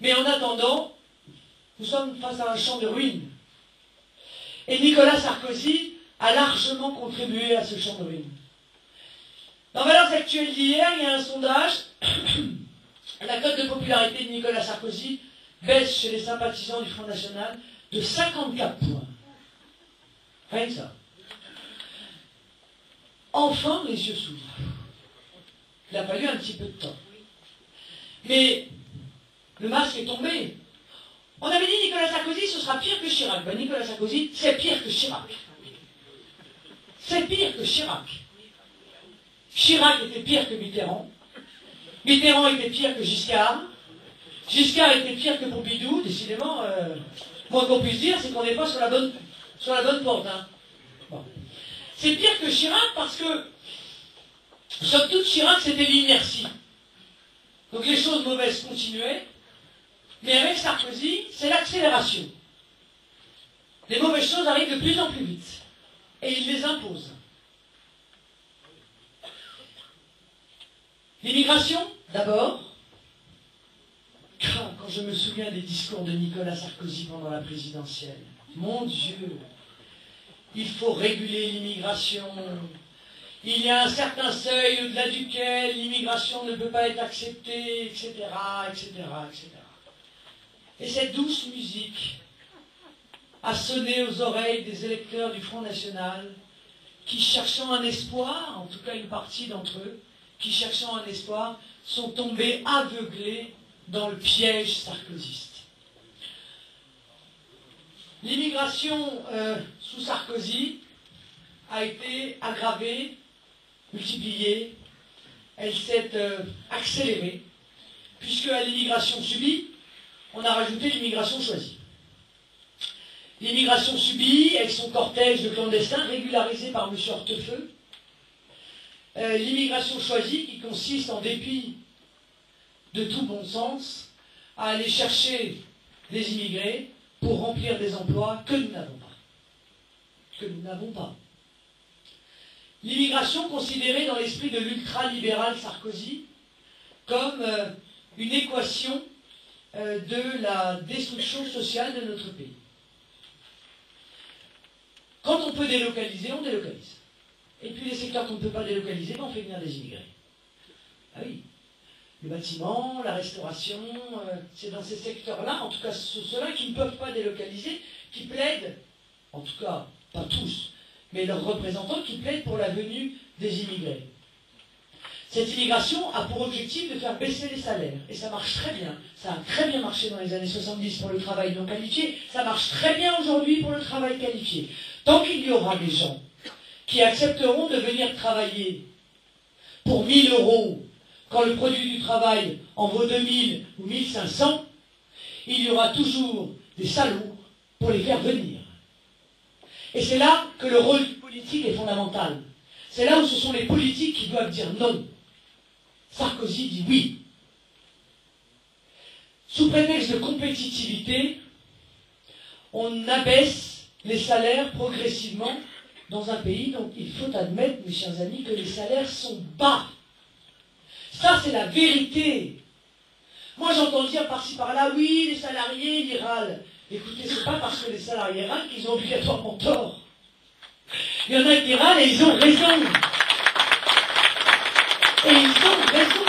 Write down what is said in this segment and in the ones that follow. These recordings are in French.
Mais en attendant, nous sommes face à un champ de ruines. Et Nicolas Sarkozy a largement contribué à ce champ de ruines. Dans Valeurs Actuelles d'hier, il y a un sondage. La cote de popularité de Nicolas Sarkozy baisse chez les sympathisants du Front National de 54 points. Rien que ça. Enfin, les yeux s'ouvrent. Il a fallu un petit peu de temps. Mais le masque est tombé. On avait dit Nicolas Sarkozy, ce sera pire que Chirac. Ben, Nicolas Sarkozy, c'est pire que Chirac. C'est pire que Chirac. Chirac était pire que Mitterrand. Mitterrand était pire que Giscard. Giscard était pire que Pompidou. Décidément, moins qu'on puisse dire, c'est qu'on n'est pas sur la bonne porte. Hein. Bon. C'est pire que Chirac parce que, somme toute, Chirac, c'était l'inertie. Donc les choses mauvaises continuaient. Mais avec Sarkozy, c'est l'accélération. Les mauvaises choses arrivent de plus en plus vite. Et il les impose. L'immigration, d'abord. Quand je me souviens des discours de Nicolas Sarkozy pendant la présidentielle, mon Dieu, il faut réguler l'immigration. Il y a un certain seuil au-delà duquel l'immigration ne peut pas être acceptée, etc., etc., etc. Et cette douce musique a sonné aux oreilles des électeurs du Front National qui, cherchant un espoir, en tout cas une partie d'entre eux, qui, cherchant un espoir, sont tombés aveuglés dans le piège sarkozyste. L'immigration sous Sarkozy a été aggravée, multipliée, elle s'est accélérée, puisque à l'immigration subie, on a rajouté l'immigration choisie. L'immigration subie, avec son cortège de clandestins régularisé par M. Hortefeux. L'immigration choisie qui consiste, en dépit de tout bon sens, à aller chercher des immigrés pour remplir des emplois que nous n'avons pas. Que nous n'avons pas. L'immigration considérée dans l'esprit de l'ultra-libéral Sarkozy comme une équation de la destruction sociale de notre pays. Quand on peut délocaliser, on délocalise. Et puis les secteurs qu'on ne peut pas délocaliser, on fait venir des immigrés. Ah oui. Le bâtiment, la restauration, c'est dans ces secteurs-là, en tout cas ceux-là qui ne peuvent pas délocaliser, qui plaident, en tout cas, pas tous, mais leurs représentants qui plaident pour la venue des immigrés. Cette immigration a pour objectif de faire baisser les salaires. Et ça marche très bien. Ça a très bien marché dans les années 70 pour le travail non qualifié. Ça marche très bien aujourd'hui pour le travail qualifié. Tant qu'il y aura des gens qui accepteront de venir travailler pour 1 000 € quand le produit du travail en vaut 2 000 ou 1 500, il y aura toujours des salauds pour les faire venir. Et c'est là que le rôle du politique est fondamental. C'est là où ce sont les politiques qui doivent dire non. Sarkozy dit oui. Sous prétexte de compétitivité, on abaisse les salaires progressivement dans un pays dont il faut admettre, mes chers amis, que les salaires sont bas. Ça, c'est la vérité. Moi, j'entends dire par-ci par-là, oui, les salariés, ils râlent. Écoutez, c'est pas parce que les salariés râlent qu'ils ont obligatoirement tort. Il y en a qui râlent et ils ont raison. Et ils ont raison.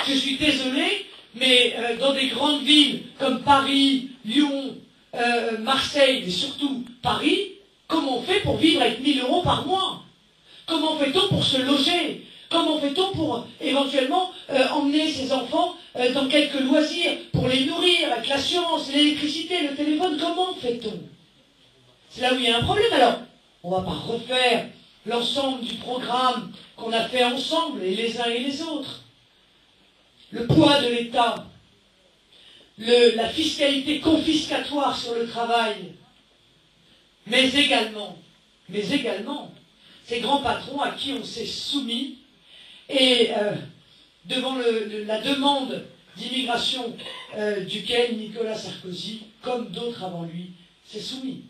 Je suis désolé, mais dans des grandes villes comme Paris, Lyon, Marseille, mais surtout Paris, comment on fait pour vivre avec 1 000 € par mois? Comment fait-on pour se loger? Comment fait-on pour éventuellement emmener ses enfants dans quelques loisirs, pour les nourrir, avec l'assurance, l'électricité, le téléphone? Comment fait-on? C'est là où il y a un problème. Alors, on ne va pas refaire l'ensemble du programme qu'on a fait ensemble, et les uns et les autres. Le poids de l'État, la fiscalité confiscatoire sur le travail, mais également, ces grands patrons à qui on s'est soumis, et devant la demande d'immigration duquel Nicolas Sarkozy, comme d'autres avant lui, s'est soumis.